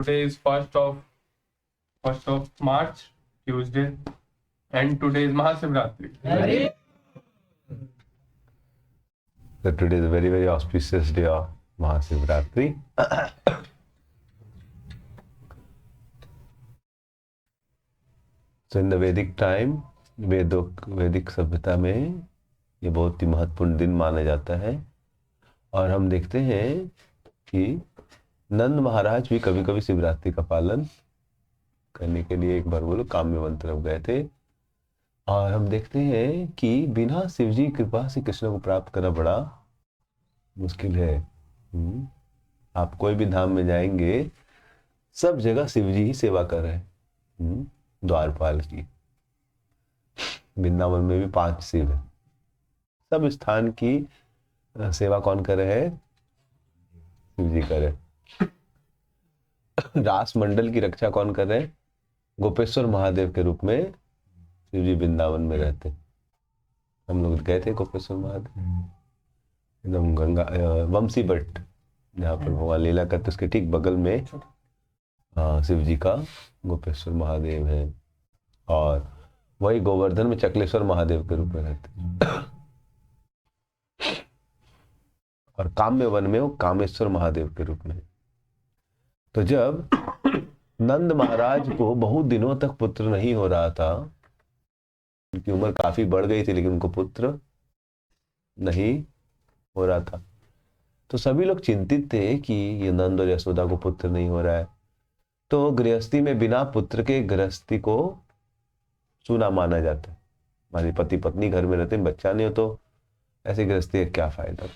Today is first of March, Tuesday, and today is Mahashivratri. So today is a very, very auspicious day of Mahashivratri. So in the Vedic time, वैदिक सभ्यता में ये बहुत ही महत्वपूर्ण दिन माना जाता है। और हम देखते हैं कि नंद महाराज भी कभी कभी शिवरात्रि का पालन करने के लिए एक बार वो लोग काम्यवन तरफ गए थे। और हम देखते हैं कि बिना शिवजी की कृपा से कृष्ण को प्राप्त करना बड़ा मुश्किल है। आप कोई भी धाम में जाएंगे, सब जगह शिवजी ही सेवा कर रहे हैं। द्वारपाल की, वृंदावन में भी 5 शिव है। सब स्थान की सेवा कौन कर रहे हैं? शिवजी कर रहे। रास मंडल की रक्षा कौन कर रहे हैं? गोपेश्वर महादेव के रूप में शिवजी वृंदावन में रहते। हम लोग गए थे गोपेश्वर महादेव, एकदम गंगा वंशी भट्ट जहाँ पर भगवान लीला करते, उसके ठीक बगल में शिव जी का गोपेश्वर महादेव है। और वही गोवर्धन में चकलेश्वर महादेव के रूप में रहते। और काम्य वन में वो कामेश्वर महादेव के रूप में। तो जब नंद महाराज को बहुत दिनों तक पुत्र नहीं हो रहा था, उनकी उम्र काफी बढ़ गई थी लेकिन उनको पुत्र नहीं हो रहा था, तो सभी लोग चिंतित थे कि ये नंद और यशोदा को पुत्र नहीं हो रहा है। तो गृहस्थी में बिना पुत्र के गृहस्थी को सूना माना जाता है। हमारे पति पत्नी घर में रहते हैं, बच्चा नहीं हो तो ऐसी गृहस्थी का क्या फायदा।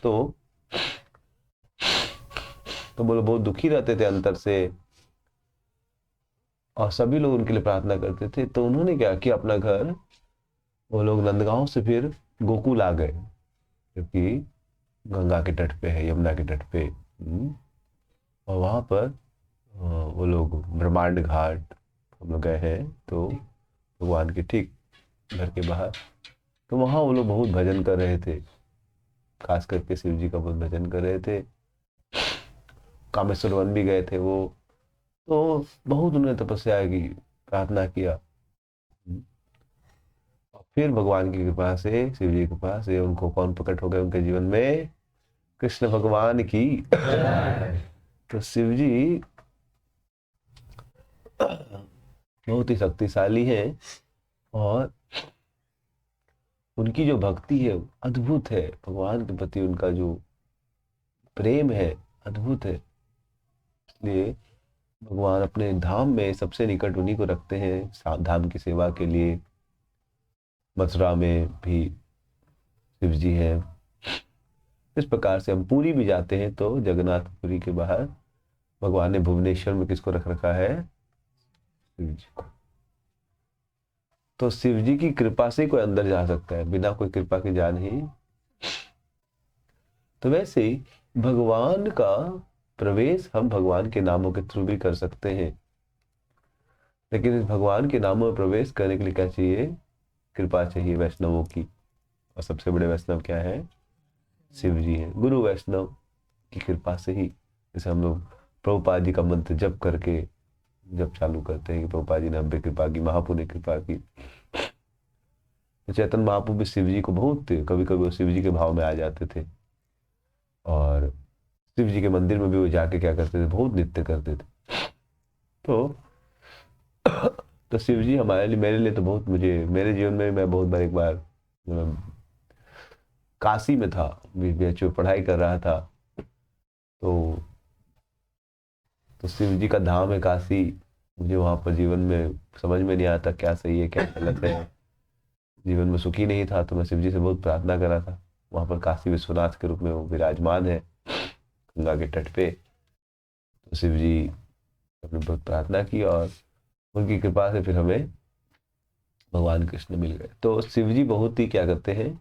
तो बोलो बहुत दुखी रहते थे अंतर से, और सभी लोग उनके लिए प्रार्थना करते थे। तो उन्होंने क्या किया, अपना घर, वो लोग नंदगांव से फिर गोकुल आ गए, क्योंकि गंगा के तट पे है, यमुना के तट पे। और वहां पर वो लोग ब्रह्मांड घाट हम लोग गए हैं, तो भगवान के ठीक घर के बाहर, तो वहां वो लोग बहुत भजन कर रहे थे, खास करके शिव जी का बहुत भजन कर रहे थे। कामेश्वर वन भी गए थे वो, तो बहुत उन्होंने तपस्या की, प्रार्थना किया। और फिर भगवान की कृपा से, शिव जी की कृपा से उनको कौन प्रकट हो गए उनके जीवन में? कृष्ण भगवान की। तो शिव जी बहुत ही शक्तिशाली है, और उनकी जो भक्ति है अद्भुत है। भगवान के प्रति उनका जो प्रेम है अद्भुत है। इसलिए भगवान अपने धाम में सबसे निकट उन्हीं को रखते हैं धाम की सेवा के लिए। मथुरा में भी शिव जी है। इस प्रकार से हम पुरी भी जाते हैं तो जगन्नाथपुरी के बाहर भगवान ने भुवनेश्वर में किसको रख रखा है? शिव जी को। तो शिव जी की कृपा से कोई अंदर जा सकता है, बिना कोई कृपा के जा नहीं। तो वैसे ही भगवान का प्रवेश हम भगवान के नामों के थ्रू भी कर सकते हैं, लेकिन इस भगवान के नामों में प्रवेश करने के लिए क्या चाहिए? कृपा चाहिए वैष्णवों की। और सबसे बड़े वैष्णव क्या है? शिव जी है। गुरु वैष्णव की कृपा से ही, जैसे हम लोग प्रभुपाद जी का मंत्र जप करके जब चालू करते हैं कि प्रभुपाद जी ने हम पे कृपा की, महाप्रभु ने कृपा की। तो चैतन्य महाप्रभु भी शिव जी को बहुत, कभी कभी वो शिव जी के भाव में आ जाते थे, और शिव जी के मंदिर में भी वो जाके क्या करते थे? बहुत नृत्य करते थे। तो शिव जी हमारे लिए, मेरे लिए तो बहुत, मेरे जीवन में मैं बहुत बार, एक बार मैं काशी में था, बीएचयू पढ़ाई कर रहा था, तो शिव जी का धाम है काशी। मुझे वहां पर जीवन में समझ में नहीं आता क्या सही है क्या गलत है, जीवन में सुखी नहीं था। तो मैं शिव जी से बहुत प्रार्थना कर रहा था। वहां पर काशी विश्वनाथ के रूप में वो विराजमान है गंगा के तट पे। तो शिव जी अपने बहुत प्रार्थना की, और उनकी कृपा से फिर हमें भगवान कृष्ण मिल गए। तो शिव जी बहुत ही क्या करते हैं?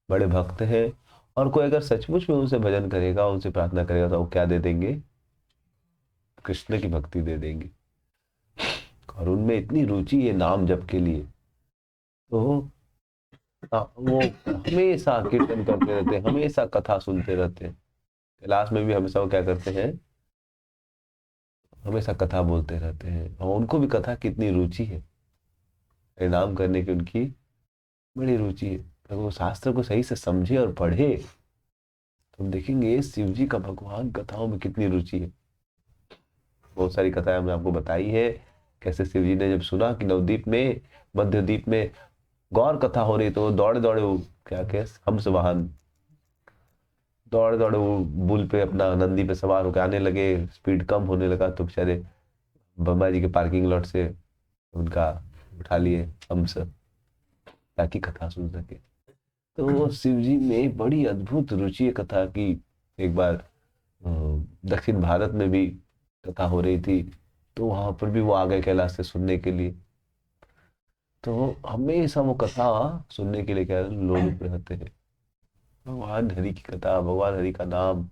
बड़े भक्त हैं। और कोई अगर सचमुच में उनसे भजन करेगा, उनसे प्रार्थना करेगा, तो वो क्या दे देंगे? कृष्ण की भक्ति दे देंगे। और उनमें इतनी रुचि है नाम जप के लिए, तो वो हमेशा कीर्तन करते रहते हैं, हमेशा कथा सुनते रहते हैं। कैलाश में भी हमेशा वो क्या करते हैं? हमेशा कथा बोलते रहते हैं और उनको भी कथा की इतनी रुचि है, प्रणाम करने की उनकी बड़ी रुचि है। अगर वो शास्त्र को सही से समझे और पढ़े तो हम देखेंगे शिव जी का भगवान कथाओं में कितनी रुचि है। बहुत सारी कथाएं हमने आपको बताई है, कैसे शिव जी ने जब सुना कि नवद्वीप में, मध्यद्वीप में गौर कथा हो रही तो वो दौड़े दौड़े वो क्या कहे हंस वाहन दौड़े दौड़े वो बुल पे अपना नंदी पे सवार होकर आने लगे। स्पीड कम होने लगा तो बेचारे ब्रह्मा जी के पार्किंग लॉट से उनका उठा लिए हंस, ताकि कथा सुन सके। तो शिव जी में बड़ी अद्भुत रुचि है कथा की। एक बार दक्षिण भारत में भी कथा हो रही थी तो वहां पर भी वो आ गए कैलाश से सुनने के लिए। तो हमेशा वो कथा सुनने के लिए क्या लोग रहते हैं। भगवान हरि की कथा, भगवान हरि का नाम।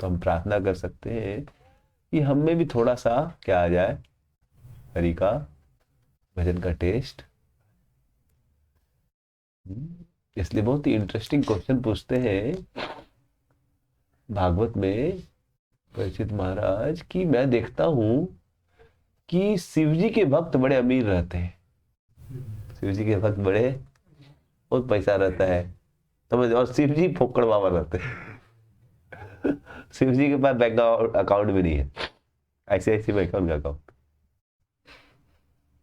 तो हम प्रार्थना कर सकते हैं कि हम में भी थोड़ा सा क्या आ जाए, हरि का भजन का टेस्ट। इसलिए बहुत ही इंटरेस्टिंग क्वेश्चन पूछते हैं भागवत में परीक्षित महाराज कि मैं देखता हूं कि शिव जी के भक्त बड़े अमीर रहते हैं, शिव जी के भक्त बड़े बहुत पैसा रहता है समझ, और शिव जी फोकड़ बाबा रहते हैं। शिव जी के पास बैंक अकाउंट भी नहीं है, ICICI बैंक का उनका अकाउंट,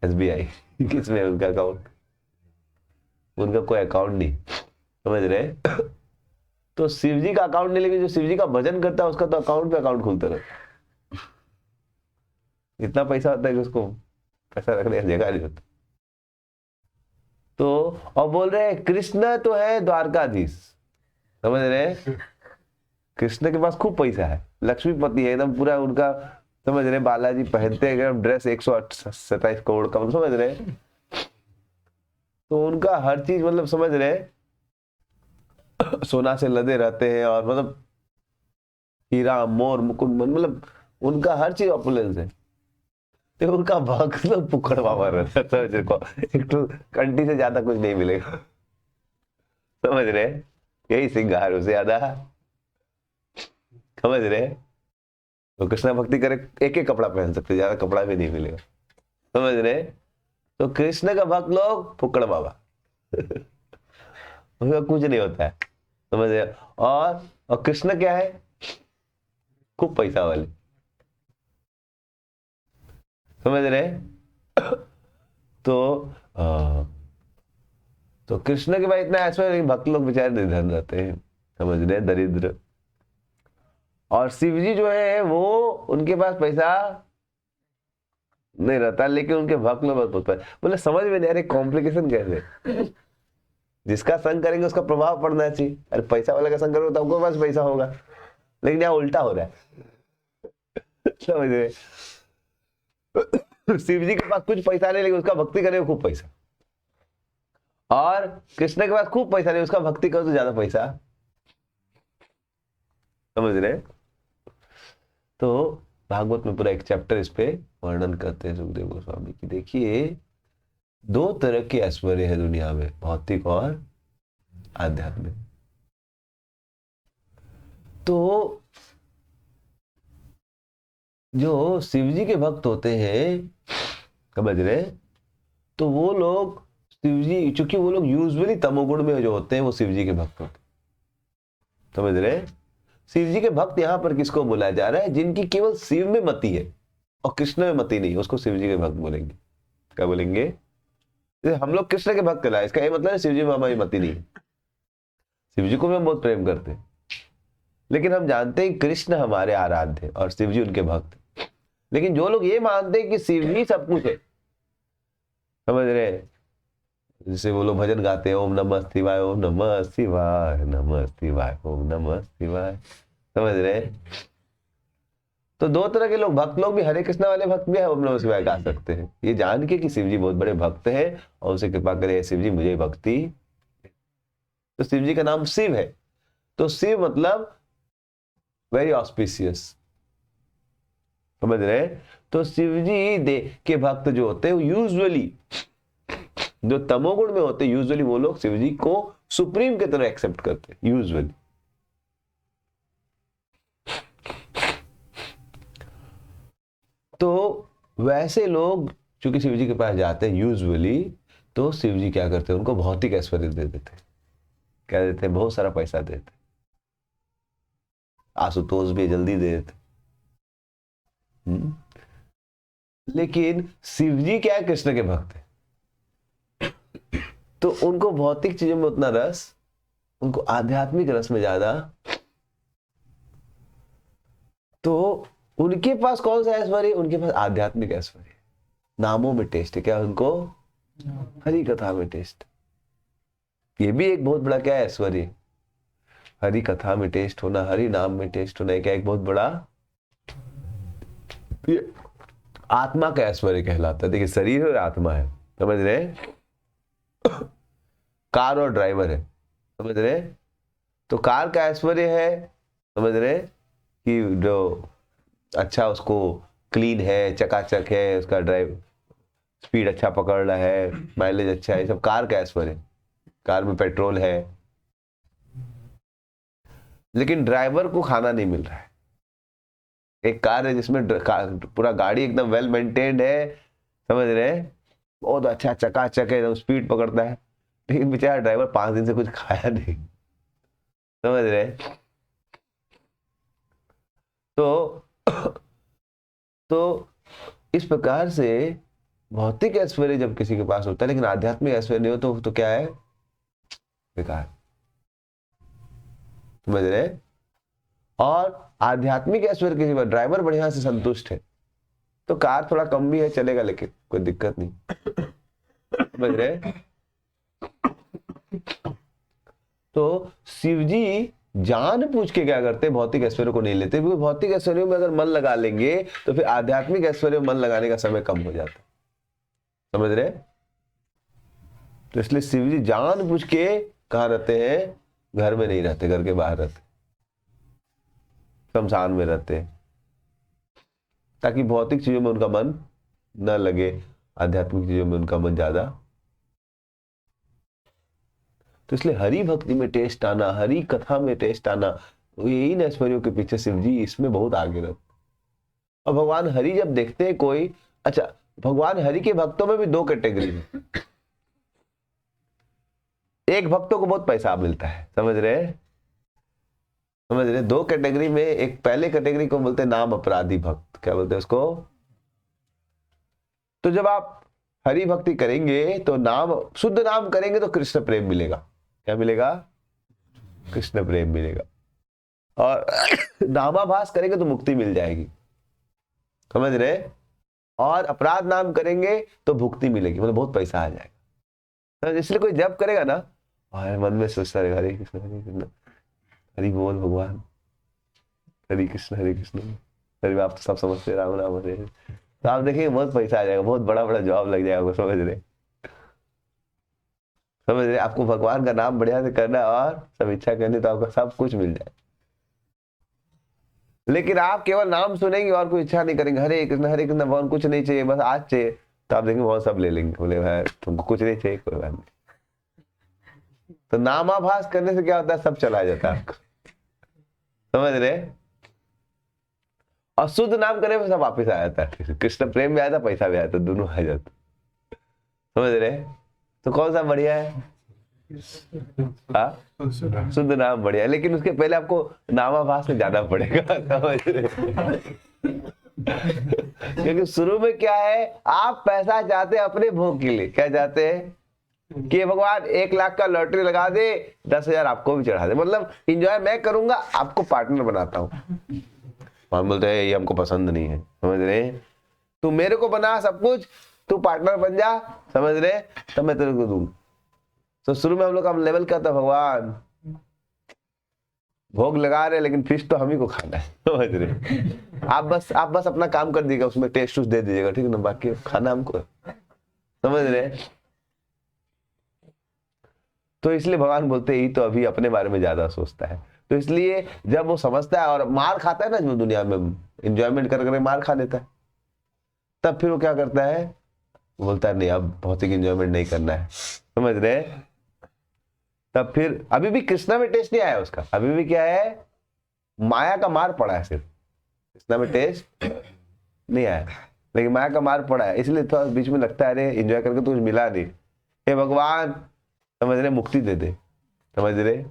SBI किसमें उनका अकाउंट, उनका कोई अकाउंट नहीं, समझ रहे। तो शिव जी का अकाउंट नहीं, लेकिन जो शिव जी का भजन करता है उसका तो अकाउंट पे अकाउंट खुलता रहता है। इतना पैसा होता है कि उसको पैसा रखने की जगह नहीं होती। तो और बोल रहे हैं कृष्ण तो है द्वारकाधीश, समझ रहे, कृष्ण के पास खूब पैसा है, लक्ष्मीपति है एकदम पूरा उनका, समझ रहे, बालाजी पहनते हैं ड्रेस 127 करोड़ का, समझ रहे। तो उनका हर चीज मतलब समझ रहे सोना से लदे रहते हैं, और मतलब हीरा मोर मुकुंद मतलब उनका हर चीज ऑपुलेंस है। तो उनका भक्त तो पुकड़ बाबा रहता है, समझ रहे, एक तो कंटी से ज्यादा कुछ नहीं मिलेगा, समझ रहे, यही सिंगार उसे ज्यादा, समझ रहे। तो कृष्ण भक्ति करे एक एक कपड़ा पहन सकते, ज्यादा कपड़ा भी नहीं मिलेगा, समझ रहे। तो कृष्ण का भक्त लोग फुकड़ बाबा उसका कुछ नहीं होता है, समझ रहे। और कृष्ण क्या है, खूब पैसा वाले, समझ रहे। तो कृष्ण के पास इतना ऐश्वर्य, भक्त लोग बेचारे निर्धन रहते हैं, समझ रहे, दरिद्र। और शिव जी जो है वो उनके पास पैसा नहीं रहता, लेकिन उनके भक्त लोग बहुत पैसा, बोले समझ में नहीं आ रही कॉम्प्लिकेशन कैसे। जिसका संग करेंगे उसका प्रभाव पड़ना चाहिए, अरे पैसा वाले का संग करोगे तो आपको पास पैसा होगा, लेकिन यहाँ उल्टा हो रहा है, समझ रहे। शिव जी के पास कुछ पैसा नहीं, लेकिन उसका भक्ति करेंगे खूब पैसा, और कृष्ण के पास खूब पैसा नहीं, उसका भक्ति करो तो ज्यादा पैसा, समझ रहे। तो भागवत में पूरा एक चैप्टर इस पे वर्णन करते हैं सुखदेव गोस्वामी की। देखिए 2 तरह के ऐश्वर्य है दुनिया में, भौतिक और आध्यात्मिक। तो जो शिव जी के भक्त होते हैं, समझ रहे, तो वो लोग शिव जी, चूंकि वो लोग यूजुअली तमोगुण में जो होते हैं वो शिव जी के भक्त होते हैं, समझ रहे। शिव जी के भक्त यहां पर किसको बुलाया जा रहा है, जिनकी केवल शिव में मति है और कृष्ण में मति नहीं, उसको शिव जी के भक्त बोलेंगे। क्या बोलेंगे, हम लोग कृष्ण के भक्त कहलाए, इसका ये मतलब है शिव जी में हमारी मति नहीं है। शिव जी को भी हम बहुत प्रेम करते हैं, लेकिन हम जानते हैं कृष्ण हमारे आराध्य और शिव जी उनके भक्त। लेकिन जो लोग ये मानते हैं कि शिव ही सब कुछ है, समझ रहे, जैसे वो लोग भजन गाते हैं, ओम नमः शिवाय, ओम नमः शिवाय, नमः शिवाय, ओम नमः शिवाय, समझ रहे। तो 2 तरह के लोग, भक्त लोग भी, हरे कृष्णा वाले भक्त भी है, ओम नमः शिवाय गा सकते हैं, ये जान के कि शिव जी बहुत बड़े भक्त हैं और उनसे कृपा करे शिव जी मुझे भक्ति। तो शिव जी का नाम शिव है, तो शिव मतलब वेरी ऑस्पिशियस, समझ रहे। तो शिव जी के भक्त जो होते हैं वो यूजुअली जो तमोगुण में होते हैं, यूजुअली वो लोग शिव जी को सुप्रीम के तरह एक्सेप्ट करते हैं यूजुअली। तो वैसे लोग चूंकि शिव जी के पास जाते हैं यूजुअली, तो शिव जी क्या करते हैं, उनको भौतिक ऐश्वर्य दे देते हैं। क्या देते हैं? बहुत सारा पैसा देते हैं। आशुतोष भी जल्दी दे देते। लेकिन शिव जी क्या है, कृष्ण के भक्त हैं, तो उनको भौतिक चीजों में उतना रस, उनको आध्यात्मिक रस में ज्यादा। तो उनके पास कौन सा ऐश्वर्य? उनके पास आध्यात्मिक ऐश्वर्य, नामों में टेस्ट है। क्या उनको? हरि कथा में टेस्ट। ये भी एक बहुत बड़ा क्या है? ऐश्वर्य। हरि कथा में टेस्ट होना, हरि नाम में टेस्ट होना, क्या एक बहुत बड़ा ये आत्मा का ऐश्वर्य कहलाता है। देखिए, शरीर और आत्मा है, समझ रहे? कार और ड्राइवर है, समझ रहे? तो कार का ऐश्वर्य है, समझ रहे, कि जो अच्छा उसको क्लीन है, चकाचक है, उसका ड्राइव स्पीड अच्छा पकड़ रहा है, माइलेज अच्छा है, सब कार का ऐश्वर्य। कार में पेट्रोल है। लेकिन ड्राइवर को खाना नहीं मिल रहा है। एक कार है जिसमें पूरा गाड़ी एकदम वेल मेंटेन्ड है, समझ रहे हैं, बहुत अच्छा चकाचक है, स्पीड पकड़ता है, लेकिन बेचारा ड्राइवर 5 दिन से कुछ खाया नहीं, समझ रहे? तो इस प्रकार से भौतिक ऐश्वर्य जब किसी के पास होता है लेकिन आध्यात्मिक ऐश्वर्य नहीं हो तो क्या है? बेकार, समझ रहे? और आध्यात्मिक ऐश्वर्य किसी पर, ड्राइवर बढ़िया से संतुष्ट है तो कार थोड़ा कम भी है चलेगा, लेकिन कोई दिक्कत नहीं, समझ रहे? तो शिवजी जान पूछ के क्या करते? भौतिक ऐश्वर्य को नहीं लेते, क्योंकि भौतिक ऐश्वर्य में अगर मन लगा लेंगे तो फिर आध्यात्मिक ऐश्वर्य में मन लगाने का समय कम हो जाता, समझ रहे? तो इसलिए शिवजी जान पूछ के कहाँ रहते हैं? घर में नहीं रहते, घर के बाहर रहते, शमशान में रहते, ताकि भौतिक चीजों में उनका मन न लगे, आध्यात्मिक चीजों में उनका मन ज्यादा। तो इसलिए हरि भक्ति में टेस्ट आना, हरि कथा में टेस्ट आना, यही ऐश्वर्यों के पीछे शिवजी इसमें बहुत आगे रहते। और भगवान हरि जब देखते हैं कोई, अच्छा, भगवान हरि के भक्तों में भी 2 कैटेगरी है। एक भक्तों को बहुत पैसा मिलता है, समझ रहे? समझ रहे? 2 कैटेगरी में, एक पहले कैटेगरी को बोलते हैं नाम अपराधी भक्त। क्या बोलते हैं उसको? तो जब आप हरि भक्ति करेंगे तो नाम, शुद्ध नाम करेंगे तो कृष्ण प्रेम मिलेगा। क्या मिलेगा? कृष्ण प्रेम मिलेगा। और नामाभास करेंगे तो मुक्ति मिल जाएगी, समझ रहे? और अपराध नाम करेंगे तो भुक्ति मिलेगी, मतलब बहुत पैसा आ जाएगा। तो इसलिए कोई जब करेगा ना, और मन में सोचता रहेगा हरे कृष्ण हरि बोल भगवान, हरे कृष्ण हरे, आप तो सब समझते, राम राम हरे, तो आप देखेंगे बहुत पैसा आ जाएगा, बहुत बड़ा बड़ा जॉब लग जाएगा, समझ रहे? समझ रहे? आपको भगवान का नाम बढ़िया से करना है और सब इच्छा करनी, तो आपको सब कुछ मिल जाए। लेकिन आप केवल नाम सुनेंगे और कोई इच्छा नहीं करेंगे, हरे कृष्ण भगवान कुछ नहीं चाहिए, बस आज चाहिए, तो आप देखेंगे बहुत सब ले लेंगे, बोले भाई तुमको कुछ नहीं चाहिए, कोई बात नहीं। तो नामाभास करने से क्या होता है? सब चला जाता है आपको, समझ रहे? और शुद्ध नाम करने में सब वापिस आ जाता है, कृष्ण प्रेम भी आता, पैसा भी आता, दोनों आ जाता, समझ रहे? तो कौन सा बढ़िया है? शुद्ध नाम बढ़िया, लेकिन उसके पहले आपको नामाभास में जाना पड़ेगा, समझ रहे? क्योंकि शुरू में क्या है, आप पैसा चाहते हैं अपने भोग के लिए। क्या चाहते हैं? कि भगवान 1 लाख का लॉटरी लगा दे, 10,000 आपको भी चढ़ा दे, मतलब इंजॉय मैं करूंगा, आपको पार्टनर बनाता हूं। हम बोलते हैं ये हमको पसंद नहीं है, समझ रहे? तू मेरे को बना सब कुछ, तू पार्टनर बन जा, समझ रहे? तब मैं तेरे को दूं। तो शुरू में हम लोग का लेवल क्या था? भगवान भोग लगा रहे, लेकिन फिश तो हम ही को खाना है, समझ रहे? आप बस अपना काम कर दीजिएगा, उसमें टेस्ट दे दीजिएगा, ठीक है ना, बाकी खाना हमको, समझ रहे? तो इसलिए भगवान बोलते ही तो अभी अपने बारे में ज्यादा सोचता है। तो इसलिए जब वो समझता है और मार खाता है ना, जो दुनिया में एंजॉयमेंट कर मार खा लेता है, तब फिर वो क्या करता है? बोलता है नहीं, अब भौतिक एंजॉयमेंट नहीं करना है, समझ रहे? तब फिर अभी भी कृष्णा में टेस्ट नहीं आया उसका, अभी भी क्या है? माया का मार पड़ा है सिर्फ, कृष्णा में टेस्ट नहीं आया, लेकिन माया का मार पड़ा है, इसलिए थोड़ा बीच में लगता है अरे एंजॉय करके तो कुछ मिला नहीं। हे भगवान, समझ रहे, मुक्ति दे दे, समझ रहे।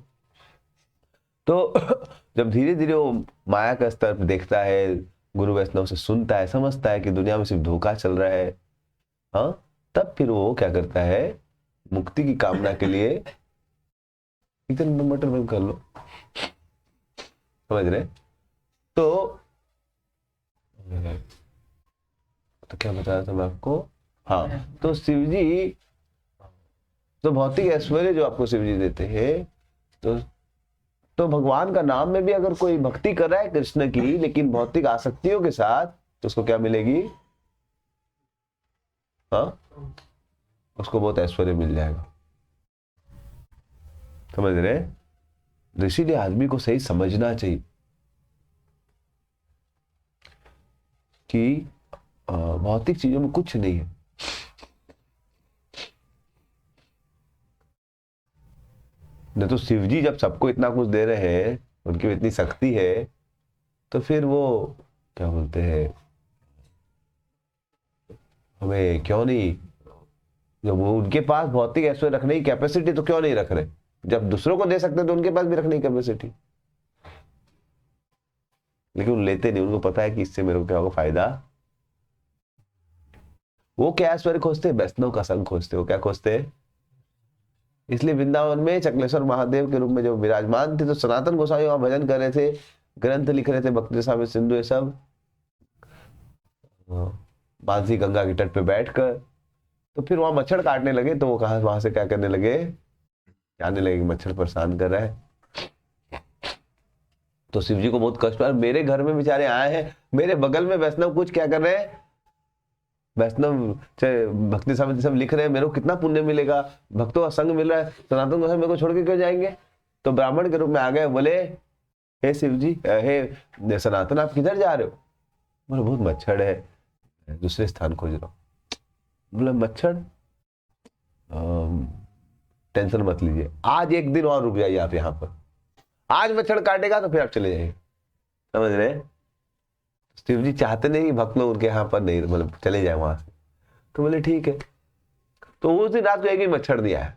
तो जब धीरे धीरे वो माया का स्तर देखता है, गुरु वैष्णव से सुनता है, समझता है कि दुनिया में सिर्फ धोखा चल रहा है, हाँ, तब फिर वो क्या करता है, मुक्ति की कामना के लिए, इतने मटर बंद कर लो, समझ रहे। तो क्या बता रहा था मैं आपको, हाँ, तो शिव जी, तो भौतिक ऐश्वर्य जो आपको शिव जी देते हैं, तो भगवान का नाम में भी अगर कोई भक्ति कर रहा है कृष्ण की, लेकिन भौतिक आसक्तियों के साथ, तो उसको क्या मिलेगी, हाँ, उसको बहुत ऐश्वर्य मिल जाएगा, समझ रहे। तो इसीलिए आदमी को सही समझना चाहिए कि भौतिक चीजों में कुछ नहीं है। नहीं तो शिव जी जब सबको इतना कुछ दे रहे हैं, उनकी इतनी शक्ति है, तो फिर वो क्या बोलते हैं, हमें क्यों नहीं, जब वो उनके पास भौतिक ऐश्वर्य रखने की कैपेसिटी तो क्यों नहीं रख रहे, जब दूसरों को दे सकते हैं तो उनके पास भी रखने की कैपेसिटी, लेकिन लेते नहीं, उनको पता है कि इससे मेरे को क्या होगा फायदा। वो क्या ऐश्वर्य खोजते हैं, वैष्णव का संग खोजते, वो क्या खोजते हैं। इसलिए वृंदावन में चकलेश्वर महादेव के रूप में जो विराजमान थे, तो सनातन गोसाई वहां भजन कर रहे थे, ग्रंथ लिख रहे थे, भक्ति रसामृत सिंधु, ये सब मानसी गंगा के तट पे बैठकर, तो फिर वहां मच्छर काटने लगे, तो वो कहा वहां से क्या करने लगे, जाने लगे कि मच्छर परेशान कर रहा है। तो शिव जी को बहुत कष्ट हुआ, मेरे घर में बेचारे आए हैं, मेरे बगल में वैष्णव कुछ क्या कर रहे हैं, वैष्णव भक्ति समिति सब लिख रहे हैं, मेरे को कितना पुण्य मिलेगा, भक्तों का संग मिल रहा है, सनातन गोसाई मेरे को छोड़ के क्यों जाएंगे। तो ब्राह्मण के रूप में आ गए, बोले हे शिव जी, हे सनातन, आप किधर जा रहे हो। बोले बहुत मच्छर है, दूसरे स्थान खोज रहा हूँ। बोले मच्छर, टेंशन मत लीजिए, आज एक दिन और रुक जाइए आप यहाँ पर, आज मच्छर काटेगा तो फिर आप चले जाइए, समझ रहे। शिव जी चाहते नहीं भक्त लोग उनके यहाँ पर नहीं, मतलब चले जाए वहां से। तो बोले ठीक है। तो उस दिन रात को एक भी मच्छर नहीं आया,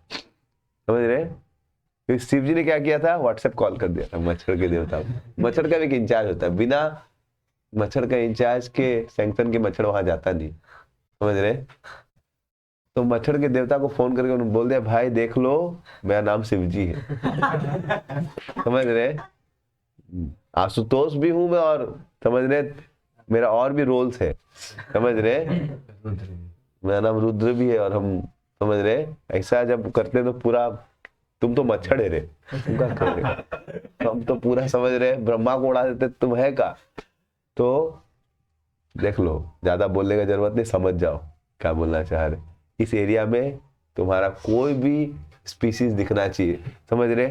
समझ रहे। फिर शिव जी ने क्या किया था, व्हाट्सएप कॉल कर दिया था मच्छर के देवता को। मच्छर का भी एक इंचार्ज होता है, बिना मच्छर का इंचार्ज के सैंक्शन के मच्छर वहां जाता नहीं, समझ रहे। तो मच्छर के देवता को फोन करके उन्होंने बोल दिया, भाई देख लो मेरा नाम शिवजी है। समझ रहे, आशुतोष भी हूं मैं, और समझ रहे मेरा और भी रोल्स है, समझ रहे, मेरा नाम रुद्र भी है, और हम समझ रहे ऐसा जब करते तो पूरा, तुम तो मच्छर है रे, तुम क्या कर रहे, हम तो पूरा समझ रहे ब्रह्मा को उड़ा देते, तुम है का। तो देख लो, ज्यादा बोलने का जरूरत नहीं, समझ जाओ क्या बोलना चाह रहे। इस एरिया में तुम्हारा कोई भी स्पीसीज दिखना चाहिए, समझ रहे,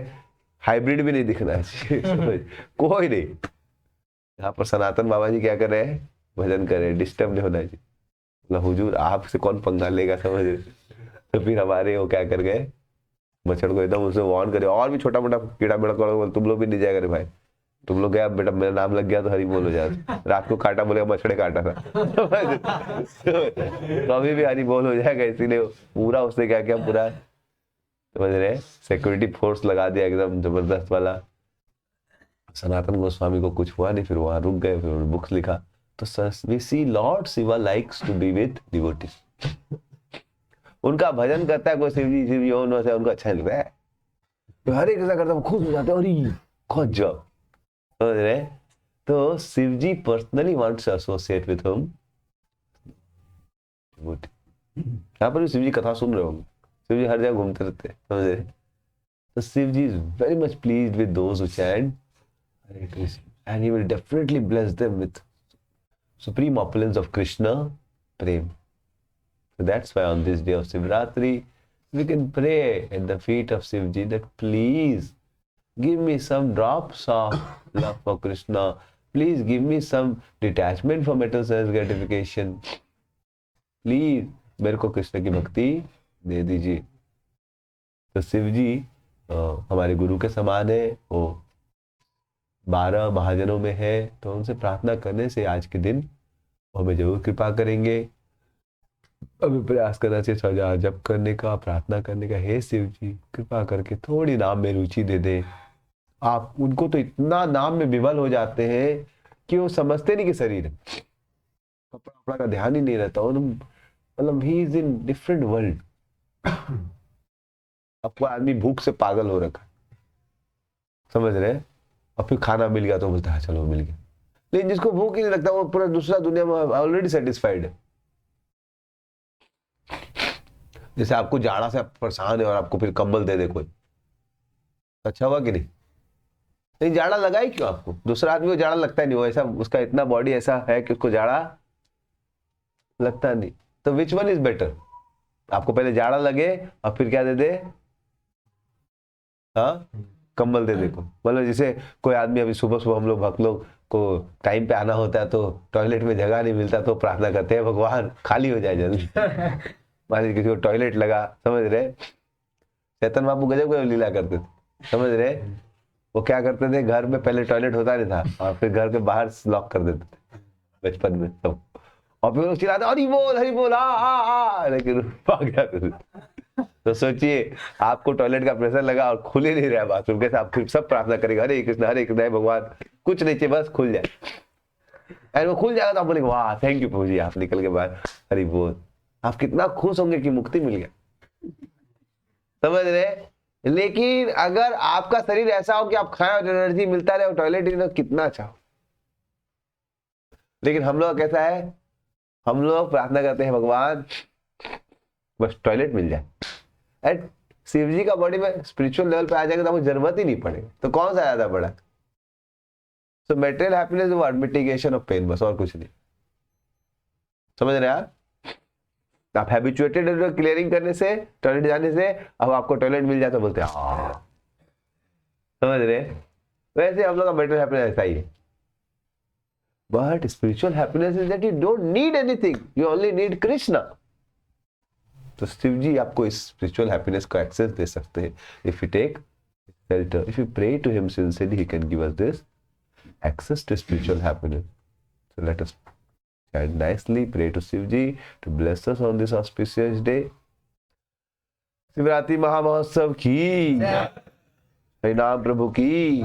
हाइब्रिड भी नहीं दिखना चाहिए, कोई नहीं। यहाँ पर सनातन बाबा जी क्या कर रहे हैं, भजन कर रहे हैं, डिस्टर्ब नहीं होना चाहिए। हुजूर आपसे कौन पंगा लेगा, समझ रहे। तो फिर हमारे वो क्या कर गए, मच्छर को एकदम उसे वार्न करे, और भी छोटा मोटा कीड़ा मेड़ा करो, तुम लोग भी नहीं जाएगा रे भाई, तुम लोग गया बेटा, मेरा नाम लग गया तो हरी बोल हो जाएगा, रात को काटा बोलेगा मच्छर काटा था। तो अभी भी हरी बोल हो जाएगा, इसीलिए पूरा उसने क्या किया, पूरा समझ रहे सिक्योरिटी फोर्स लगा दिया एकदम जबरदस्त वाला। सनातन गोस्वामी को कुछ हुआ नहीं, फिर वहां रुक गए, फिर बुक्स लिखा। तो we see Lord Shiva likes to be with devotees, उनका भजन करता है कोई शिवजी शिवजी उनको अच्छा नहीं लगता है, तो हर एक ऐसा करता है खुश हो जाते हैं, अरे खुद जाओ, समझ रहे। तो Shivji personally wants to associate with him. यहाँ पर भी शिवजी कथा सुन रहे होंगे, शिवजी हर जगह घूमते रहते हैं, समझ रहे। तो Shivji is very much pleased with those who chant Hare Krishna, and he will definitely bless them with supreme opulence of Krishna Prem. So that's why on this day of Shivratri, we can pray at the feet of Shivji that please give me some drops of love for Krishna. Please give me some detachment from material sense gratification. Please मेरे को कृष्ण की भक्ति दे दीजिए। तो शिवजी हमारे गुरु के समान है, वो 12 महाजनों में है, तो उनसे प्रार्थना करने से आज के दिन हमें जरूर कृपा करेंगे। हमें प्रयास करना चाहिए सजा जप करने का, प्रार्थना करने का। हे शिव जी कृपा करके थोड़ी नाम में रुचि दे दें। आप उनको तो इतना नाम में विवल हो जाते हैं कि वो समझते नहीं कि शरीर है, कपड़ा वपड़ा का ध्यान ही नहीं रहता। मतलब he is in different world. आपको आदमी भूख से पागल हो रखा है, समझ रहे हैं? और फिर खाना मिल गया तो बोलता है चलो मिल गया। लेकिन जिसको भूख ही नहीं लगता वो पूरा दूसरा दुनिया में ऑलरेडी सेटिस्फाइड है। जैसे आपको जाड़ा से परेशान है और आपको फिर कंबल दे दे कोई, अच्छा हुआ कि नहीं? नहीं जाड़ा लगा ही क्यों आपको? दूसरा आदमी को जाड़ा लगता ही नहीं, वो ऐसा उसका इतना बॉडी ऐसा है कि उसको जाड़ा लगता नहीं। तो विच वन इज बेटर? आपको पहले जाड़ा लगे और फिर क्या दे दे? हाँ, कंबल दे दे को। मतलब जैसे कोई आदमी अभी सुबह सुबह हम लोग को टाइम पे आना होता है तो टॉयलेट में जगह नहीं मिलता तो प्रार्थना करते हैं भगवान खाली हो जाए जल्दी। मान लीजिए किसी को टॉयलेट लगा, समझ रहे? चेतन बाबू गजब गजब लीला करते थे, समझ रहे? वो क्या करते थे, घर में पहले टॉयलेट होता नहीं था और फिर घर के बाहर लॉक कर देते थे बचपन में सब, और फिर वो चिल्लाते हरि बोल आ, लेकिन भाग जाते थे। तो सोचिए आपको टॉयलेट का प्रेशर लगा और खुल ही नहीं रहा बाथरूम, कैसे आप फिर सब प्रार्थना करेंगे हरे कृष्ण हे भगवान, कुछ नहीं चाहिए बस खुल जाए। और वो खुल जाएगा तो आप बोलेंगे वाह थैंक यू प्रभु जी। आप निकल के बाहर हरि बोल, आप कितना खुश होंगे कि मुक्ति मिल गया, समझ रहे? लेकिन अगर आपका शरीर ऐसा हो कि आप खाएं और एनर्जी मिलता रहे और टॉयलेट ही ना, कितना अच्छा हो। लेकिन हम लोग कैसा है, हम लोग प्रार्थना करते हैं भगवान बस टॉयलेट मिल जाए। एंड शिव जी का बॉडी में स्पिरिचुअल लेवल पे आ जाएगा तो आपको जरूरत ही नहीं पड़ेगा। तो कौन सा ज्यादा बड़ा? सो मेटेरियल हैप्पीनेस वो मिटिगेशन ऑफ पेन, बस और कुछ नहीं। समझ रहे आप? आप हैबिचुएटेड क्लियरिंग करने से, टॉयलेट जाने से, अब आपको टॉयलेट मिल जाए तो बोलते हैं हाँ, समझ रहे? वैसे हम लोग का मेटेरियल हैप्पीनेस ऐसा ही है। But spiritual happiness is that you don't need anything, you only need Krishna. तो शिव जी आपको इस स्पिरिचुअल हैप्पीनेस का एक्सेस दे सकते हैं। If you take shelter, if you pray to him sincerely, he can give us this access to spiritual happiness. So let us chant nicely, pray to Shiv Ji to bless us on this auspicious day. Shivratri महामहोत्सव की, हरिनाम प्रभु की।